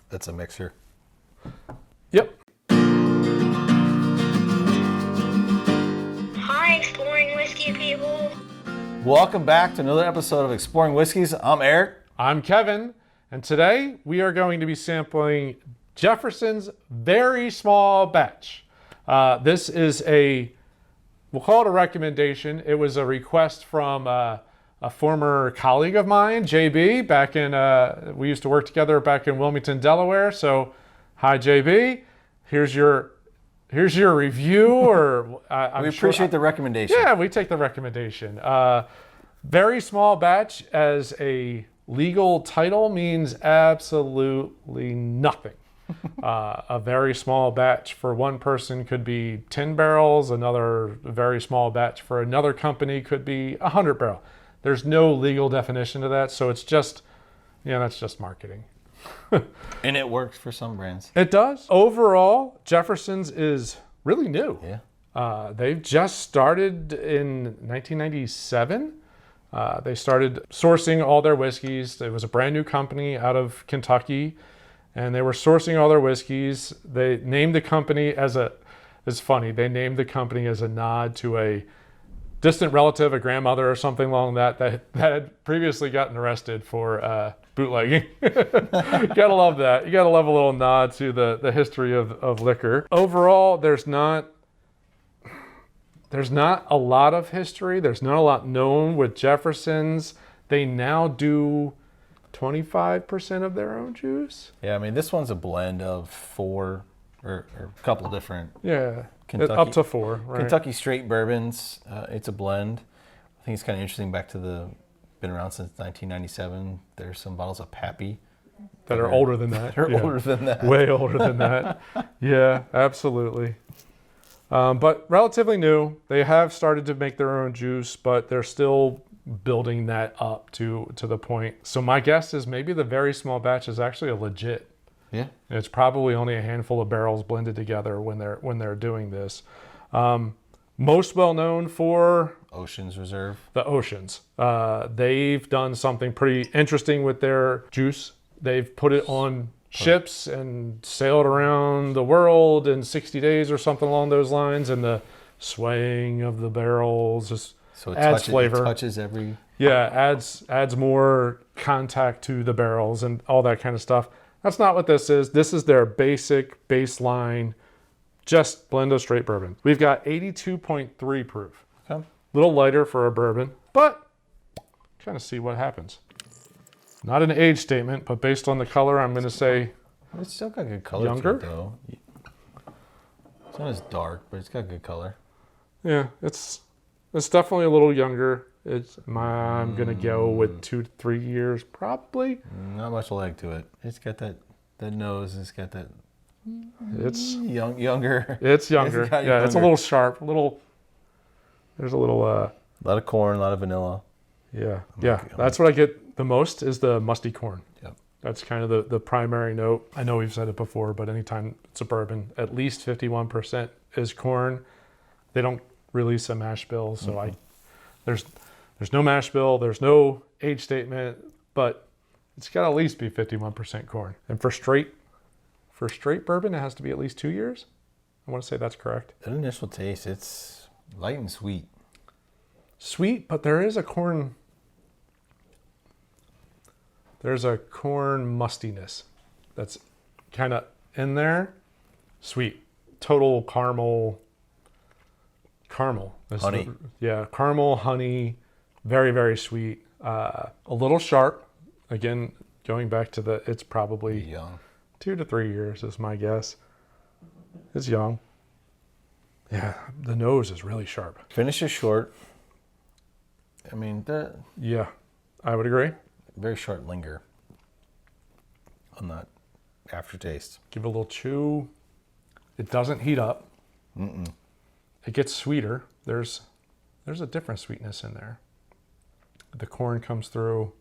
It's a mixer. Yep. Hi, exploring whiskey people. Welcome back to another episode of Exploring Whiskies. I'm Eric. I'm Kevin, and today we are going to be sampling Jefferson's very small batch. This is we'll call it a recommendation. It was a request from a former colleague of mine, JB, back in, we used to work together back in Wilmington, Delaware. So, hi JB, here's your review, or We appreciate the recommendation. Yeah, we take the recommendation. Very small batch as a legal title means absolutely nothing. A very small batch for one person could be 10 barrels. Another very small batch for another company could be 100 barrel. There's no legal definition to that, so it's just, that's just marketing. And it works for some brands. It does. Overall, Jefferson's is really new. Yeah. They've just started in 1997. They started sourcing all their whiskeys. It was a brand new company out of Kentucky, and they were sourcing all their whiskeys. They named the company it's funny, they named the company as a nod to a distant relative, a grandmother or something along that had previously gotten arrested for bootlegging. Gotta love that. You gotta love a little nod to the history of liquor. Overall, there's not a lot of history. There's not a lot known with Jefferson's. They now do 25% of their own juice. Yeah, I mean, this one's a blend of four or a couple different. Yeah, Kentucky, up to 4. Right? Kentucky straight bourbons. It's a blend. I think it's kind of interesting. Been around since 1997. There's some bottles of Pappy that are older than that. They're older than that. Way older than that. Yeah, absolutely. But relatively new. They have started to make their own juice, but they're still building that up to the point. So my guess is maybe the very small batch is actually a legit. Yeah. It's probably only a handful of barrels blended together when they're doing this. Most well known for Oceans Reserve. the Oceans. They've done something pretty interesting with their juice. They've put it on ships and sailed around the world in 60 days or something along those lines, and the swaying of the barrels just adds flavor. It touches every... Yeah, adds more contact to the barrels and all that kind of stuff. That's not what this is. This is their basic baseline, just blend of straight bourbon. We've got 82.3 proof. Okay. Little lighter for a bourbon, but kind of see what happens. Not an age statement, but based on the color, I'm going to say It's still got good color younger? to it, though. It's not as dark, but it's got good color. Yeah, it's definitely a little younger. I'm going to go with 2 to 3 years, probably. Not much leg to it. It's got that nose. It's got that It's younger. It's younger. It's got Yeah, it's a younger. little sharp. There's a little... A lot of corn, a lot of vanilla. Yeah, Okay. that's what I get the most is the musty corn. Yep. That's kind of the primary note. I know we've said it before, but anytime it's a bourbon, at least 51% is corn. They don't release a mash bill, so there's no mash bill, there's no age statement, but it's got to at least be 51% corn. And for straight bourbon, it has to be at least 2 years. I want to say that's correct. That initial taste, it's light and sweet. Sweet, but there is a corn. There's a corn mustiness that's kind of in there. Sweet, total caramel. Honey. Caramel, honey, very, very sweet. A little sharp. Again, going back to it's probably Young. 2 to 3 years is my guess. It's young. Yeah, the nose is really sharp. Finish is short. I mean, Yeah, I would agree. very short linger on that aftertaste. Give it a little chew. It doesn't heat up. It gets sweeter. There's a different sweetness in there. The corn comes through.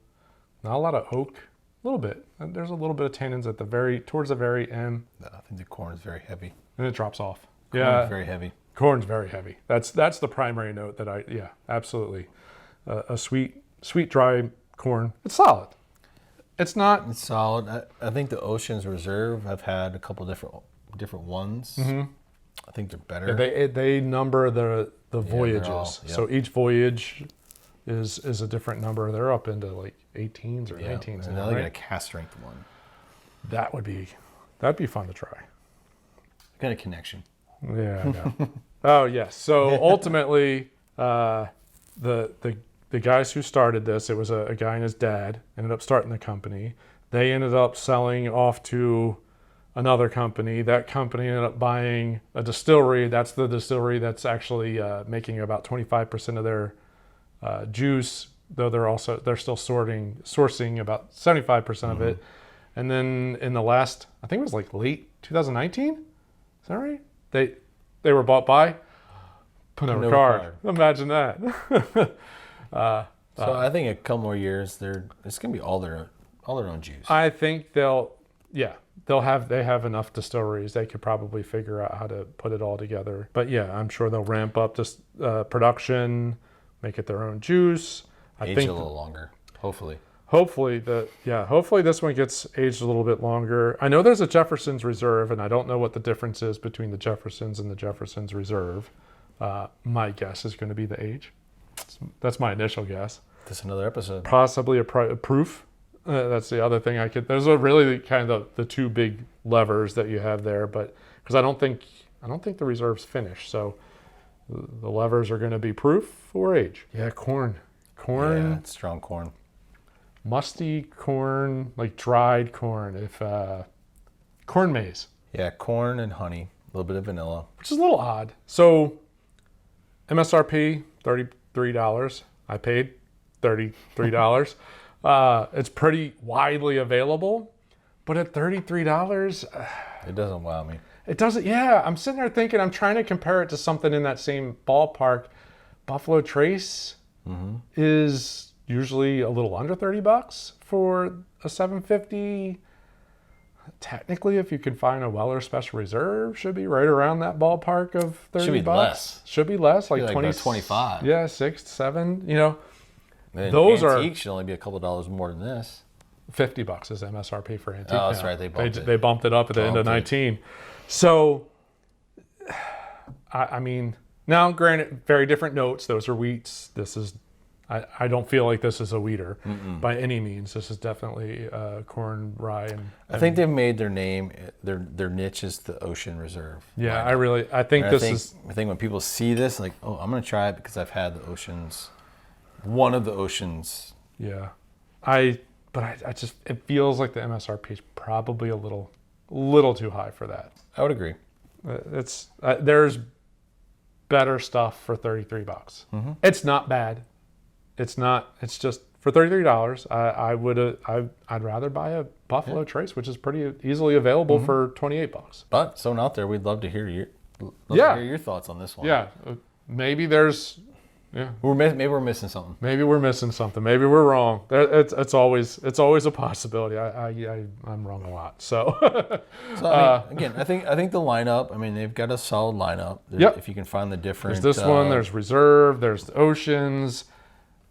Not a lot of oak. A little bit. There's a little bit of tannins towards the very end. I think the corn is very heavy. And it drops off. Corn Yeah, is very heavy. corn's very heavy. That's the primary note absolutely. A sweet dry corn. It's solid. It's not. It's solid. I think the Ocean's Reserve, I've had a couple different ones. Mm-hmm. I think they're better. They number the voyages. all- yep. So each voyage is a different number. They're up into like 18s or 19s. And now, now they got a right? cast strength one. That'd be fun to try. Got a connection. Yeah, I know. Oh, yes. So ultimately, the guys who started this, it was a guy and his dad, ended up starting the company. They ended up selling off to another company. That company ended up buying a distillery. That's the distillery that's actually making about 25% of their juice, though they're still sourcing about 75% of it. And then in the last, I think it was like late 2019. Is that right? They were bought by Pernod Ricard. Imagine that. So I think a couple more years, it's gonna be all their own juice. I think they have enough distilleries. They could probably figure out how to put it all together. But yeah, I'm sure they'll ramp up this production, make it their own juice. I Age think a little longer, hopefully. hopefully this one gets aged a little bit longer. I know there's a Jefferson's Reserve, and I don't know what the difference is between the Jefferson's and the Jefferson's Reserve. My guess is going to be the age. That's my initial guess. That's another episode. Possibly a proof. That's the other thing Those are really kind of the two big levers that you have there, but because I don't think the reserve's finished, so the levers are going to be proof or age. Yeah, corn, Yeah, it's strong corn. musty corn, like dried corn. If corn maze, Yeah, corn and honey, a little bit of vanilla. which is a little odd. So MSRP $33. I paid $33. It's pretty widely available, but at $33, It doesn't wow me. it doesn't. Yeah, I'm sitting there thinking, I'm trying to compare it to something in that same ballpark. Buffalo Trace is usually a little under $30 for a 750. Technically, if you can find a Weller Special Reserve, should be right around that ballpark of 30 Should be bucks. less. Should be less, like Like 20, about 25. Yeah, 6, 7. You know, And Those antique should only be a couple $dollars more than this. $50 is MSRP for antique. Oh, that's now. right, they bumped it. They bumped it up at the end of Bumped it. 19. So, I mean, now granted, very different notes. Those are wheats. This is, I don't feel like this is a wheater by any means. This is definitely corn, rye, and I think they've made their name, their niche is the Ocean Reserve. yeah. lineup. I think And this I think when people see this, like, oh, I'm gonna try it because I've had the Oceans, one of the Oceans. yeah. I just, it feels like the MSRP is probably a little too high for that. I would agree. It's there's better stuff for $33. It's not bad. It's not. It's just for $33. I'd rather buy a Buffalo Trace, which is pretty easily available for $28. But someone out there, we'd love to hear your thoughts on this one. Yeah, maybe there's. Yeah, Maybe we're missing something. maybe we're missing something. Maybe we're wrong. It's always a possibility. I'm wrong a lot. So. So I mean, again, I think the lineup. I mean, they've got a solid lineup. Yep. If you can find the different. There's this one. There's Reserve. There's the Oceans,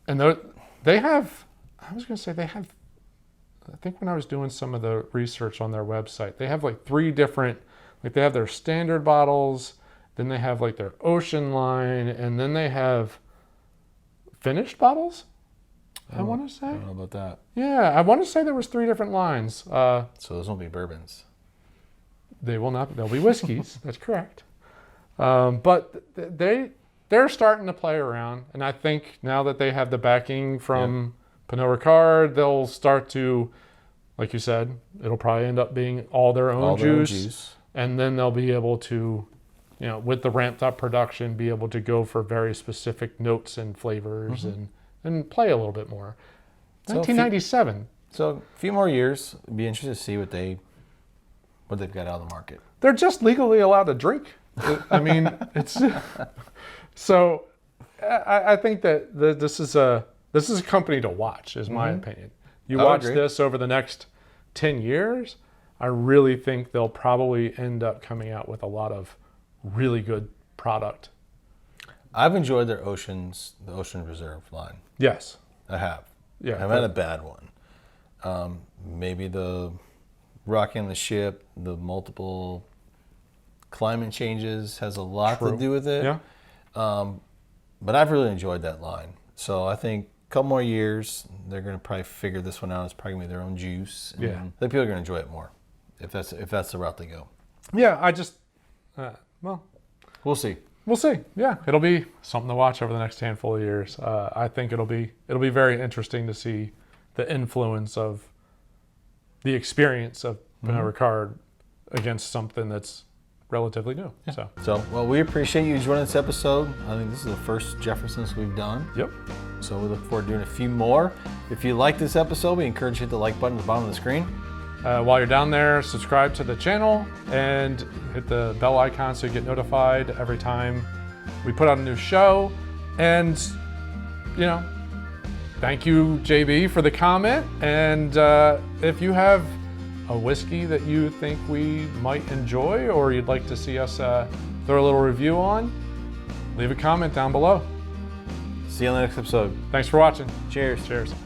and they have. I was going to say they have. I think when I was doing some of the research on their website, they have like 3 different. Like they have their standard bottles, then they have like their Ocean line, and then they have finished bottles. I want to say. I don't know about that. Yeah, I want to say there was 3 different lines. So those won't be bourbons. They will not. They'll be whiskeys. That's correct. But they're starting to play around, and I think now that they have the backing from Pernod Ricard, they'll start to, like you said, it'll probably end up being all their own juice, and then they'll be able to, you know, with the ramped up production, be able to go for very specific notes and flavors and play a little bit more. So 1997. So a few more years. It'd be interesting to see what they've got out of the market. They're just legally allowed to drink. I mean, it's so. I think that this is a company to watch, is my opinion. You I would watch agree. this over the next 10 years, I really think they'll probably end up coming out with a lot of really good product. I've enjoyed their the Ocean Reserve line. Yes. I have. Yeah. I haven't had a bad one. Maybe the rocking the ship, the multiple climate changes has a lot to do with it. Yeah. But I've really enjoyed that line. So I think a couple more years, they're going to probably figure this one out. It's probably going to be their own juice. And Yeah. I think people are going to enjoy it more if that's the route they go. Yeah, I just, well, We'll see. we'll see. Yeah, it'll be something to watch over the next handful of years. I think it'll be very interesting to see the influence of the experience of Pernod Ricard against something that's relatively new. So, Well, we appreciate you joining this episode. I think this is the first Jefferson's we've done. yep. So we look forward to doing a few more. If you like this episode, we encourage you to hit the like button at the bottom of the screen. While you're down there, subscribe to the channel and hit the bell icon so you get notified every time we put out a new show. And, thank you, JB, for the comment. And if you have a whiskey that you think we might enjoy or you'd like to see us throw a little review on, leave a comment down below. See you on the next episode. Thanks for watching. Cheers. Cheers.